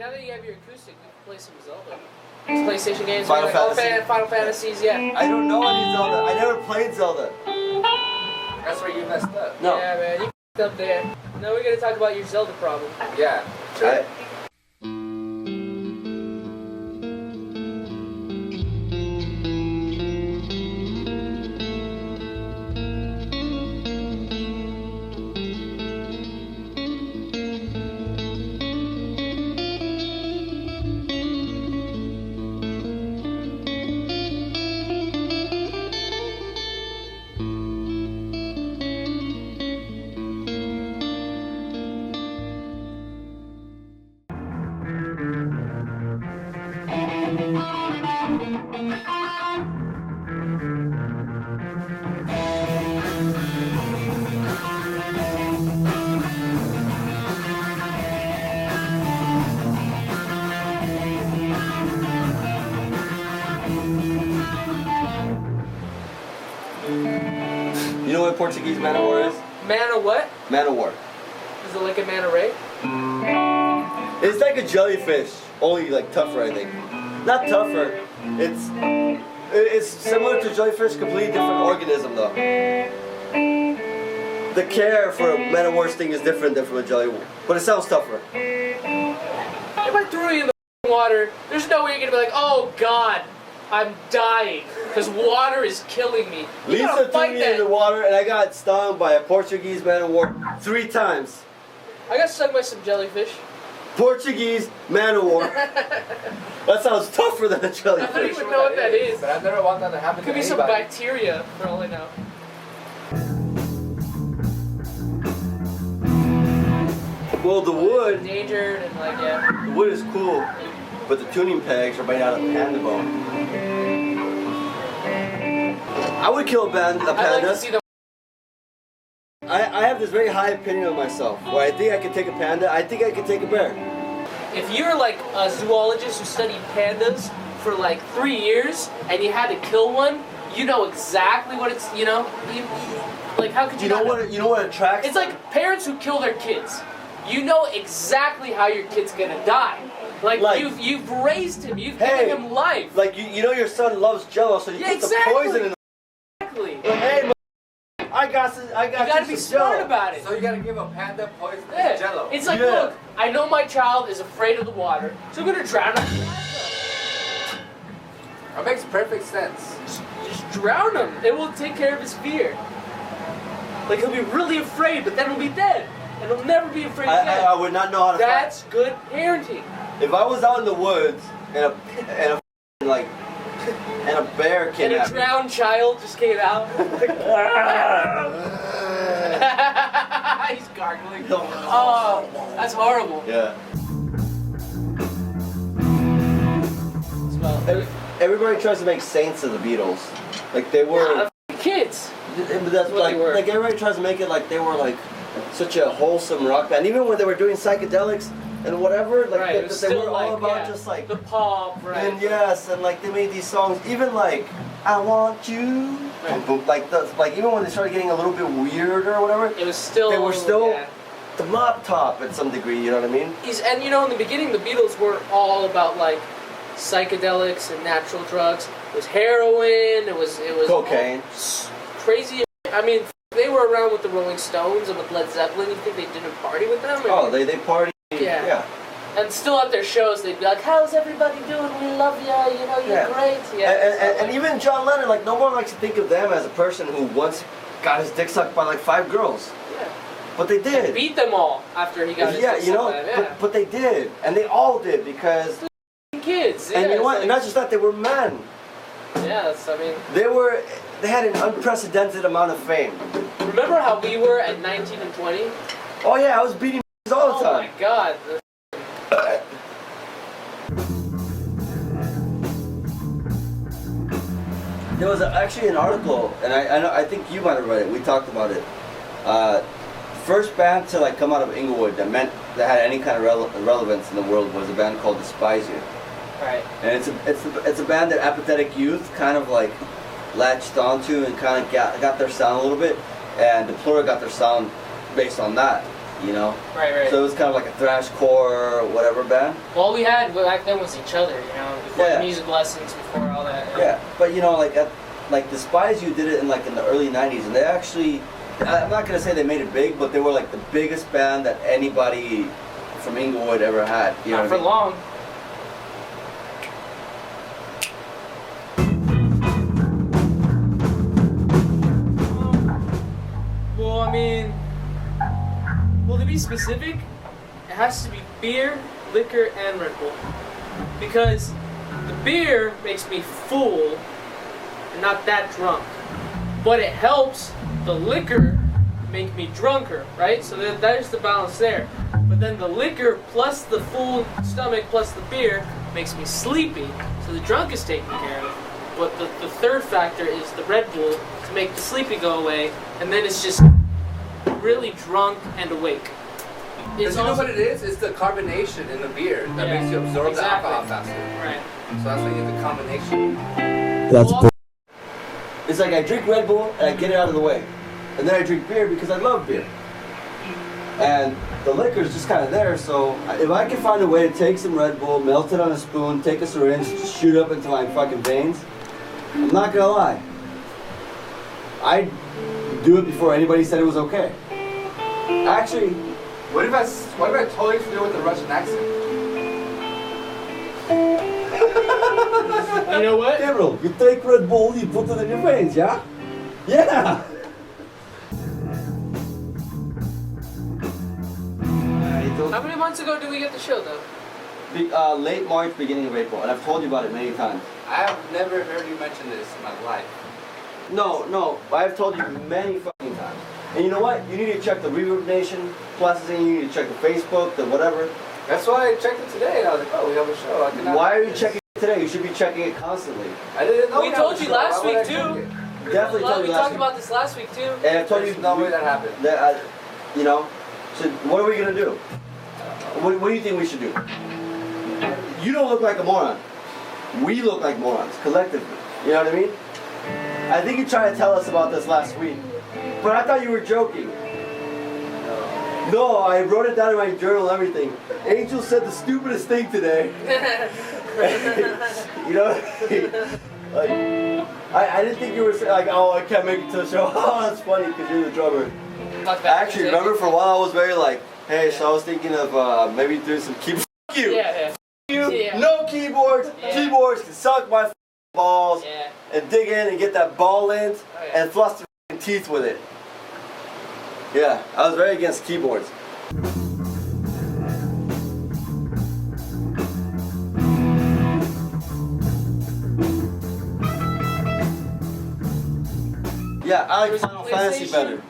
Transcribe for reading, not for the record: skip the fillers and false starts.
now that you have your acoustic, we can play some Zelda. PlayStation games, Final like, Fantasy. Final Fantasies, yeah. I don't know any Zelda. I never played Zelda. That's where you messed up. No. Yeah, man, you f***ed up there. Now we're gonna talk about your Zelda problem. Yeah. Sure. You know what Portuguese Man of War is? Man of what? Man of War. Is it like a manta ray? It's like a jellyfish, only like tougher, I think. Not tougher. It's similar to jellyfish, completely different organism though. The care for a man of war sting is different than from a jelly, but it sounds tougher. If I threw you in the water, there's no way you're gonna be like, oh God, I'm dying because water is killing me. You Lisa gotta threw fight me that. in the water and I got stung by a Portuguese man of war 3 times. I got stung by some jellyfish. Portuguese man of war. That sounds tougher than a I don't jellyfish. even know what that is. But I've never want that to happen Could to be some anybody. bacteria, for all I know. Well, the wood, Endangered and like, yeah. the wood is cool, but the tuning pegs are made out of panda bone. I would kill a I'd like to panda. see them. I have this very high opinion of myself, where I think I can take a panda, I think I can take a bear. If you're like a zoologist who studied pandas for like 3 years and you had to kill one, you know exactly what it's, you know? Like, how could you not You know what attracts? It's like parents who kill their kids. You know exactly how your kid's gonna die. Like you've raised him, you've given him life. Like you know your son loves Jello, so you put the poison in. Exactly. Like, hey, I got You gotta be some smart Jell-O. about it. So you gotta give a panda poison Yeah. Jello. It's like, Yeah. look, I know my child is afraid of the water, so I'm gonna drown him. That makes perfect sense. Just drown him. It will take care of his fear. Like he'll be really afraid, but then he'll be dead, and he'll never be afraid again. I would not know how to. That's good parenting. If I was out in the woods and a bear came And a at me. drowned child just came out. He's gargling. Oh, that's horrible. Yeah. Smell. Everybody tries to make saints of the Beatles. Like they were. Kids. But that's what like, they were. like everybody tries to make it like they were like such a wholesome rock band. Even when they were doing psychedelics and whatever, like Right, it was they still were like, all about yeah, just like the pop, right? and yes, and like they made these songs. Even like I Want You, Right. like even when they started getting a little bit weirder or whatever, It was still. they were still Yeah. the mop top at some degree. You know what I mean? And you know, in the beginning, the Beatles were all about like psychedelics and natural drugs. It was heroin. It was Cocaine. Crazy. I mean, they were around with the Rolling Stones and with Led Zeppelin. You think they didn't party with them? Oh, they party. Yeah. And still at their shows, they'd be like, "How's everybody doing? We love you. You know, you're great." Yeah. And even John Lennon, like no one likes to think of them as a person who once got his dick sucked by like 5 girls. Yeah. But they did. Beat them all after he got his Yeah, dick you know, sucked by them, yeah. but they did, and they all did because. Kids. And yeah, you know what? like, And not just that, they were men. Yeah, I mean. They had an unprecedented amount of fame. Remember how we were at 19 and 20? Oh yeah, I was beating all the Oh time. my God. There was actually an article, and I think you might have read it. We talked about it. First band to like come out of Inglewood that had any kind of relevance in the world was a band called Despise. Right. And it's a band that apathetic youth kind of like latched onto and kind of got their sound a little bit, and the Plura got their sound based on that. you know? Right. So it was kind of like a thrashcore, whatever band. All we had back then was each other, you know, before Yeah. music lessons, before all that. Yeah, but you know, like Despise You did it in the early '90s, and they actually, I'm not gonna say they made it big, but they were like the biggest band that anybody from Inglewood ever had. You know Not for what I mean? long. Well, I mean, well, to be specific, it has to be beer, liquor, and Red Bull. Because the beer makes me full and not that drunk. But it helps the liquor make me drunker, right? So that is the balance there. But then the liquor plus the full stomach plus the beer makes me sleepy. So the drunk is taken care of. But the third factor is the Red Bull to make the sleepy go away. And then it's just really drunk and awake. Because you know what it is? It's the carbonation in the beer that Yeah, makes you absorb exactly. the alcohol faster. Right. So that's why you get the combination. That's Well, It's like I drink Red Bull and I get it out of the way. And then I drink beer because I love beer. And the liquor is just kind of there, so if I can find a way to take some Red Bull, melt it on a spoon, take a syringe, just shoot up into my fucking veins, I'm not gonna lie. I'd do it before anybody said it was okay. Actually, What if I totally do it with the Russian accent? you know what? Gabriel, you take Red Bull, you put it in your veins, yeah? Yeah! How many months ago did we get the show, though? Late March, beginning of April, and I've told you about it many times. I have never heard you mention this in my life. No, I've told you many fucking times. And you know what? You need to check the Reverb Nation, Plastizine, you need to check the Facebook, the whatever. That's why I checked it today and I was like, oh, we have a show. I cannot Why are you miss. checking it today? You should be checking it constantly. I didn't know We have told a you show. last Why would week, I too. check it? Definitely Well, told we you last talked week. about this last week, too. And I've told you There's no way that happened. that, you know, so what are we gonna do? What do you think we should do? You don't look like a moron. We look like morons, collectively. You know what I mean? I think you tried to tell us about this last week, but I thought you were joking. No, I wrote it down in my journal and everything. Angel said the stupidest thing today. You know what I mean? Like, I didn't think you were saying, like, oh, I can't make it to the show. Oh, that's funny because you're the drummer. Actually, remember for a while I was very like, hey, so I was thinking of maybe doing some keyboard. F you! Yeah. You! Yeah. No keyboards! Yeah. Keyboards can suck my balls Yeah. and dig in and get that ball lint Oh, yeah. and floss the teeth with it. Yeah, I was very against keyboards. Yeah, I like Final Fantasy better.